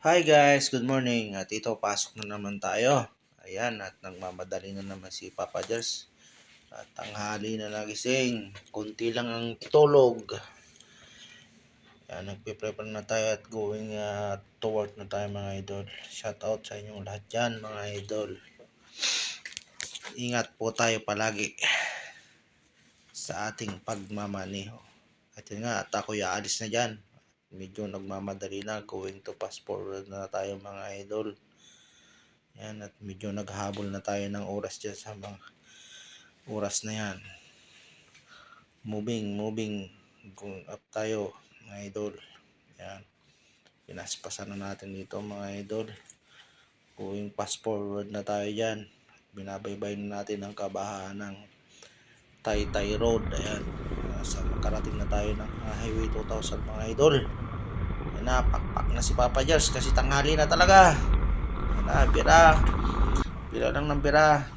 Hi guys, good morning. At ito, pasok na naman tayo. Ayan, at nagmamadali na naman si Papa Jers. At tanghali na nagising. Kunti lang ang tulog. Ayan, nagpe-prepare na tayo at going to work na tayo mga idol. Shout out sa inyong lahat dyan mga idol. Ingat po tayo palagi sa ating pagmamaneho. At yun nga, at ako'y aalis na dyan. Medyo nagmamadali na, going to fast forward na tayo mga idol. Yan, at medyo naghahabol na tayo ng oras dyan sa mga oras na yan. Moving going up tayo mga idol. Yan, pinaspasan na natin dito mga idol. Going fast forward na tayo dyan. Binabaybay na natin ang kabahaan ng Taytay Road. Ayan, sa makarating na tayo ng Highway 2000 mga idol. Yan na, pakpak na si Papa Jers kasi tanghali na talaga. Yan na, bira lang ng bira.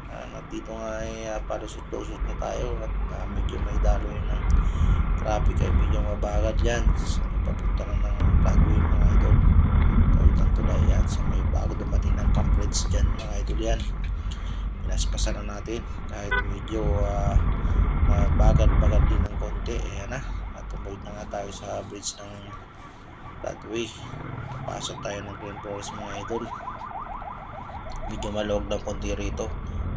At dito nga ay palusot-lusot na tayo at medyo may daloy ng traffic ay medyo mabagal yan. So, papunta na ng Broadway mga idol. Tawag tulay yan. So, may bago dumating ng pamphlets dyan mga idol yan. Pinaspasan na natin kahit medyo mabagal-bagal din ng konti. Ayan na. At tumawid na nga tayo sa bridge ng Broadway. Pasok tayo ng Green Forest mga idol. Medyo maluwag ng konti rito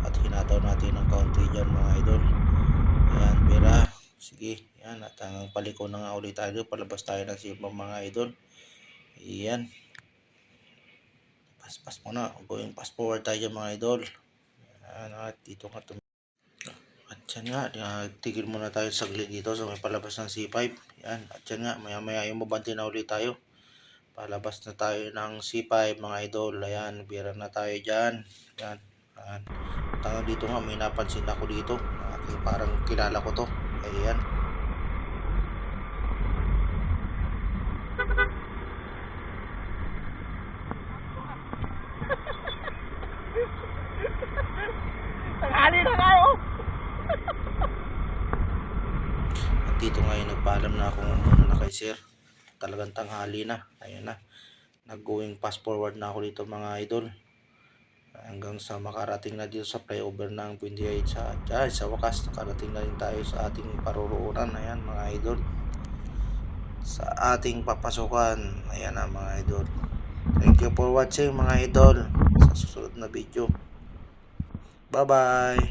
at hinataw natin ng kaunti dyan mga idol. Ayan, bira. Sige, yan. At hanggang paliko na nga ulit tayo. Palabas tayo ng sipang mga idol. Ayan. Pas muna. Going fast forward tayo mga idol. Ayan, at dito nga at yan nga, tigil muna tayo saglit dito sa may palabas ng C5. Yan, at yan nga, maya maya yung mabanti na ulit tayo. Palabas na tayo ng C5 mga idol. Ayan, bira na tayo dyan. Yan, ayan. At dito nga, may napansin ako dito. Parang kilala ko to. Ayan. Tanghali na kayo! At dito ngayon nagpaalam na ako muna na kay sir. Talagang tanghali na. Ayan na. Nag-going fast forward na ako dito mga idol. Hanggang sa makarating na dito sa flyover ng 28 sa wakas nakarating na rin tayo sa ating paruroonan. Ayan mga idol. Sa ating papasukan. Ayan na mga idol. Thank you for watching mga idol. Sa susunod na video. Bye bye.